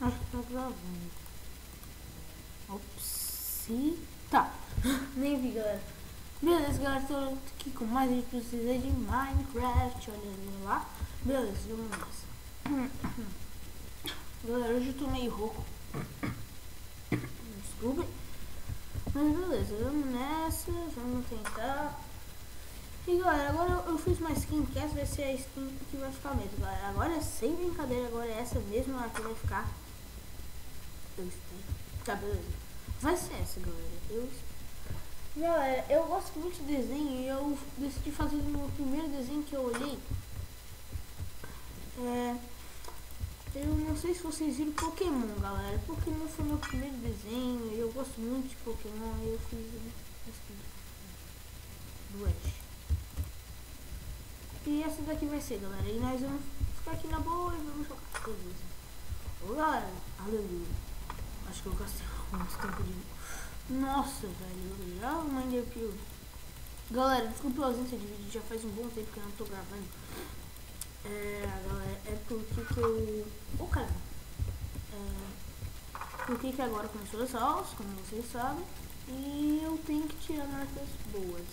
Acho que tá gravando. Ops. Tá. Nem vi, galera. Beleza, galera. Tô aqui com mais gente precisa de Minecraft. Olha lá. Beleza, vamos nessa. Galera, hoje eu tô meio rouco. Desculpem. Mas beleza, vamos nessa. Vamos tentar. E galera, agora eu fiz uma skin, que essa vai ser a skin que vai ficar mesmo, galera. Agora sem brincadeira, agora é essa mesma que vai ficar. Eu espero. Tá, beleza. Vai ser essa, galera. Eu espero. Galera, eu gosto muito de desenho e eu decidi fazer o meu primeiro desenho que eu olhei. Eu não sei se vocês viram Pokémon, galera. Pokémon foi meu primeiro desenho e eu gosto muito de Pokémon e eu fiz do Ash. E essa daqui vai ser, galera. E nós vamos ficar aqui na boa e vamos jogar. Beleza. Ô, galera. Aleluia. Acho que eu gastei muito tempo de... Nossa, velho. Já o Enderpeel. Galera, desculpa a ausência de vídeo. Já faz um bom tempo que eu não tô gravando. Galera, é porque que eu... Ô, cara. Porque que agora começou as aulas, como vocês sabem. E eu tenho que tirar notas boas.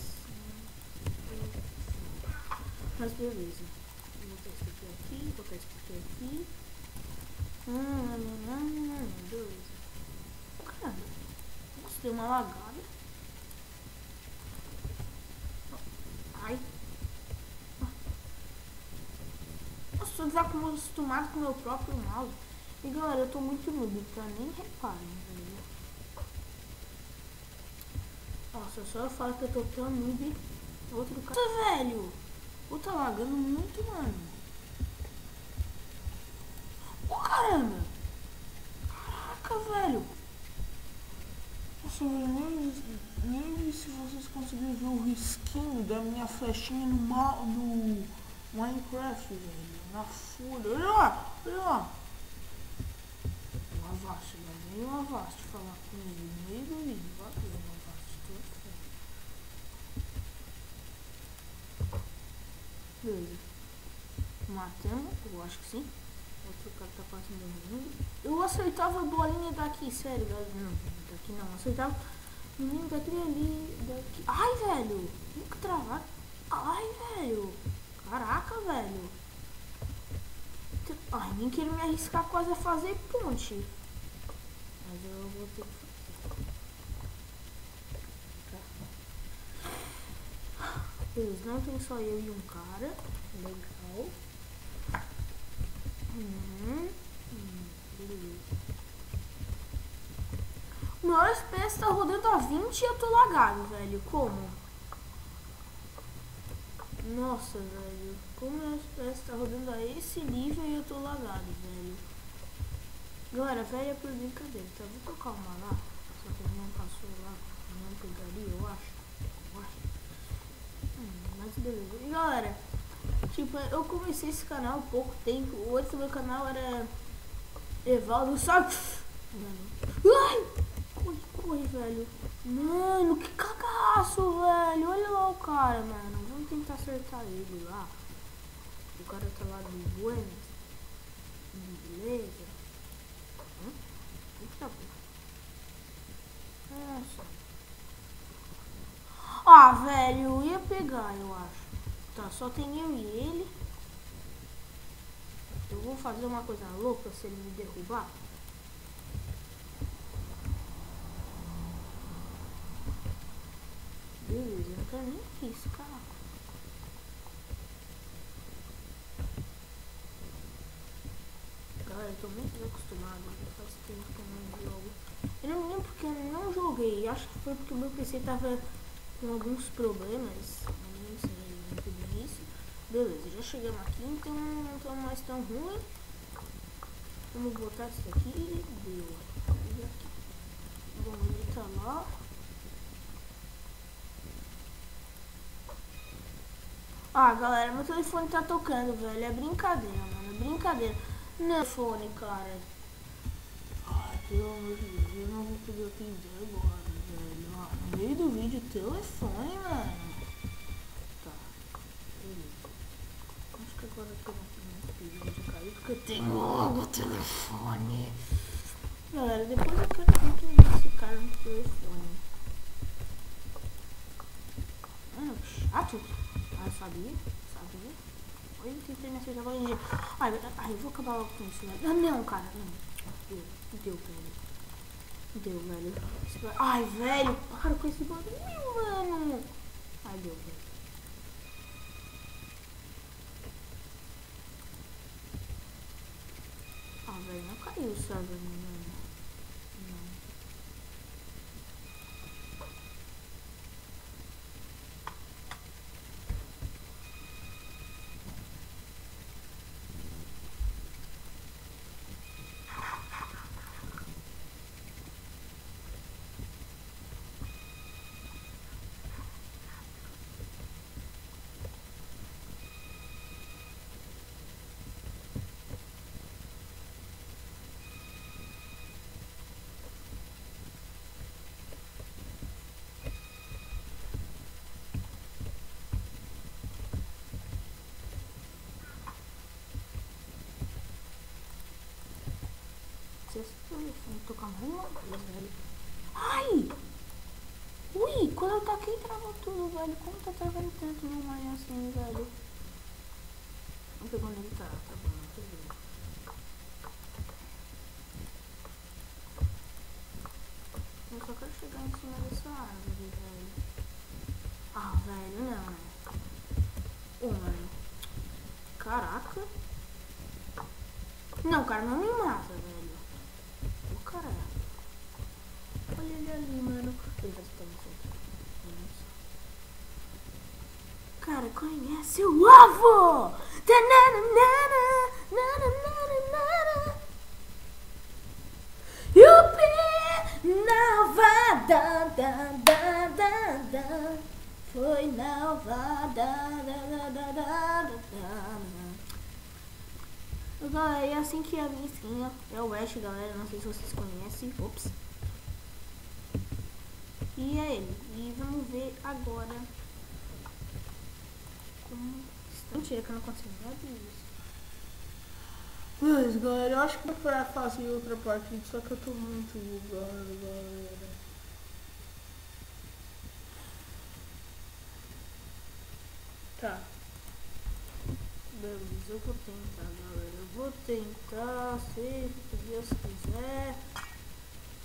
Mas beleza. Vou botar isso aqui, botar isso aqui. Beleza. Caramba. Nossa, deu uma lagada. Ai. Nossa, eu já acostumado com o meu próprio mouse. E galera, eu tô muito noob, tá? Nem reparem, velho. Nossa, só eu falo que eu tô tão noob. Outro cara. Nossa, velho. Pô, tá lagando muito, mano. Ô, caramba. Caraca, velho. Nossa, velho, nem se vocês conseguirem ver o risquinho da minha flechinha no Minecraft, velho. Na folha. Olha lá, olha lá. O Avast, velho. Vem o Avast falar comigo no meio do vídeo. Valeu, Avast. Tô certo. Beleza. Matamos, eu acho que sim. Outro cara tá quase morrendo. Eu acertava a bolinha daqui, sério, galera. Não, daqui não. Acertava o menino daquele ali. Daqui. Ai, velho. Nunca travar. Ai, velho. Caraca, velho. Ai, nem quero me arriscar quase a fazer ponte. Mas eu vou ter que fazer. Beleza, não tem só eu e um cara. Legal. Beleza. O meu FPS tá rodando a 20 e eu tô lagado, velho. Como? Nossa, velho. Como o meu FPS tá rodando a esse nível e eu tô lagado, velho. Galera, velho, é por brincadeira, tá? Vou colocar uma lá. Só que ele não passou lá. Não pegaria, eu acho. Mas beleza. E galera, tipo, eu comecei esse canal há pouco tempo. O outro meu canal era Evaldo, sabe? Ai! Corre, velho. Mano, que cagaço, velho. Olha lá o cara, mano. Vamos tentar acertar ele lá. O cara tá lá de Buenas. Beleza. Tá bom. Nossa. Ah, velho, eu ia pegar, eu acho. Tá, só tem eu e ele. Eu vou fazer uma coisa louca se ele me derrubar. Beleza, eu não quero nem isso, cara. Galera, eu tô muito desacostumado. Faz tempo que eu não jogo. Eu não lembro porque eu não joguei. Acho que foi porque o meu PC tava com alguns problemas. Eu não sei muito bem isso. Beleza, já chegamos aqui, então não estamos mais tão ruim. Vamos botar isso aqui. Deu. E aqui. Bom, ele tá lá. Ah, galera, meu telefone tá tocando, velho. É brincadeira, mano. É brincadeira. Não, telefone, cara. Ai, pelo amor de Deus, eu não vou poder atender agora, velho. Ah, no meio do vídeo, telefone, mano. Tá. Beleza. Acho que agora que eu não pedido de cair. Que eu tenho logo o telefone. Galera, depois eu quero ver quem é esse cara no telefone. Mano, chato. Ah, sabia? Oi, tentei nessa já vai. Ai, eu vou acabar logo com isso, velho. Não, cara, não. Deu, velho. Ai, velho, para com esse barulho, mano. Ai, deu, velho. Ah, velho, não caiu o server, mano. Não. Vou tocar mais uma vez, velho. Ai! Ui, quando eu taquei travou tudo, velho. Como tá travando tanto no mar assim, velho? Vamos ver onde ele tá bom, tudo bem. Eu só quero chegar em cima dessa árvore, velho. Ah, velho, não, né? Ô, mano. Caraca. Não, cara, não me mata, velho. O cara. Olha ele ali, mano. Ele vai estar me soltando. Cara, conhece o avô? Yupi! Nova, foi nova, Galera, é assim que a minha skin é o Ash, galera. Não sei se vocês conhecem. Ops. E é ele. E vamos ver agora como está. Mentira que eu não consigo ver isso. Mas, galera, eu acho que vai fazer outra partida, só que eu tô muito bugado, galera. Tá. Beleza, eu vou tentar, galera. Eu vou tentar, se Deus quiser.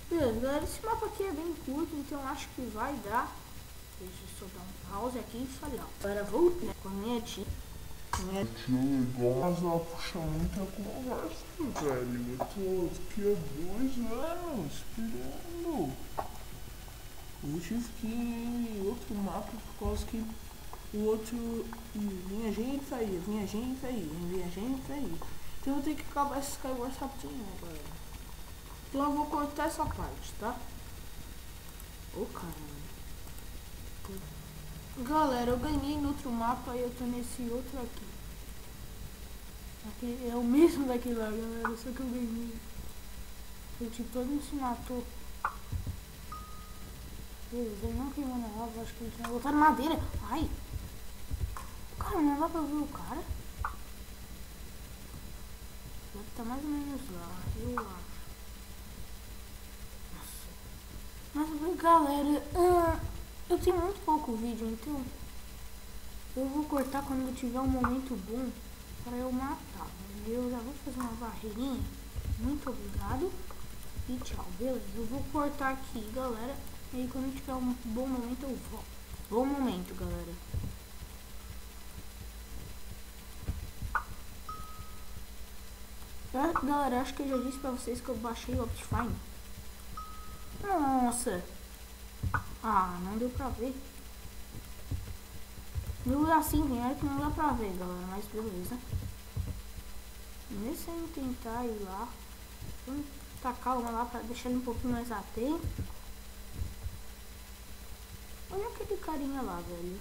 Beleza, galera, esse mapa aqui é bem curto, então acho que vai dar. Deixa eu só dar um pause aqui e falhar. Agora vou com a minha tia. Minha tia legal, mas ela puxa muita conversa, velho. Eu tô aqui há 2 anos esperando. Eu tive que ir em outro mapa por causa que o outro vinha gente aí. Então eu vou ter que acabar esse Skywars rapidinho, galera. Então eu vou cortar essa parte, tá? Ô, caramba. Galera, eu ganhei no outro mapa e eu tô nesse outro aqui. Aqui é o mesmo daquele lá, galera, só que eu ganhei. O tipo, todo mundo se matou. Beleza, ele não queimou na lava, acho que ele tinha botado madeira. Ai! Cara, não dá pra ver o cara? Deve estar mais ou menos lá, eu acho. Mas galera, eu tenho muito pouco vídeo, então eu vou cortar quando eu tiver um momento bom para eu matar. Eu já vou fazer uma barreirinha. Muito obrigado e tchau, beleza? Eu vou cortar aqui, galera. E aí quando tiver um bom momento eu volto. Bom momento, galera. Galera, acho que eu já disse pra vocês que eu baixei o Optifine. Nossa. Ah, não deu pra ver. Não assim, é que não dá pra ver, galera, mas beleza. Nesse aí tentar ir lá. Vamos tacar uma lá pra deixar ele um pouquinho mais atento. Olha aquele carinha lá, velho.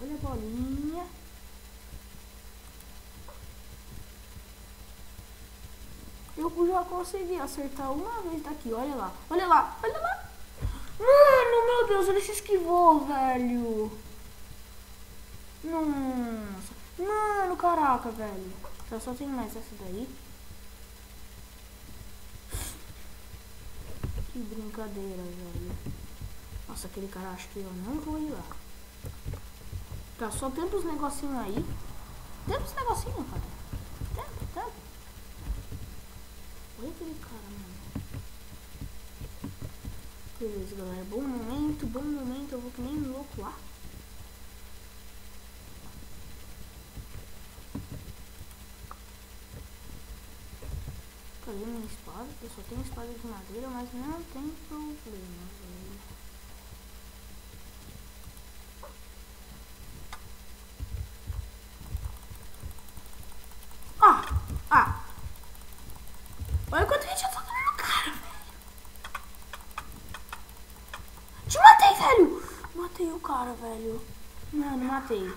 Olha a bolinha. Eu já consegui acertar uma vez daqui, olha lá. Olha lá, olha lá. Mano, meu Deus, ele se esquivou, velho. Nossa. Mano, caraca, velho. Só tem mais essa daí. Que brincadeira, velho. Nossa, aquele cara, acho que eu não vou ir lá. Tá, só tenta os negocinhos aí. Tenta os negocinhos, cara. Tenta. Olha aquele cara, mano. Beleza, galera. Bom momento. Eu vou que nem um louco lá. Cadê minha espada? Eu só tenho espada de madeira, mas não tem problema, velho. Olha quanto gente eu tô dando no cara, velho. Te matei, velho. Matei o cara, velho. Mano, matei.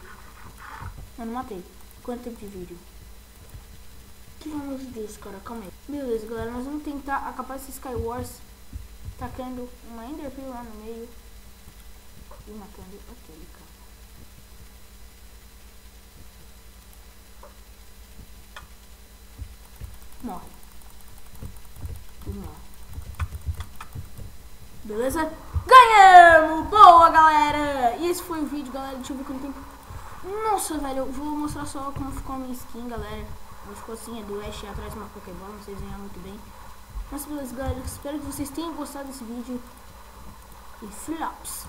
Quanto tempo de vídeo? Que vamos desse, cara, calma aí. Beleza, galera, nós vamos tentar acabar esse Skywars tacando uma Enderpearl lá no meio e matando aquele cara. Morre. Beleza? Ganhamos! Boa, galera! E esse foi o vídeo, galera. Deixa eu ver quanto tempo. Nossa, velho, eu vou mostrar só como ficou a minha skin, galera. Ficou assim, é do Ash atrás de uma Pokébola, não sei desenhar muito bem. Mas beleza, galera, espero que vocês tenham gostado desse vídeo. E flops!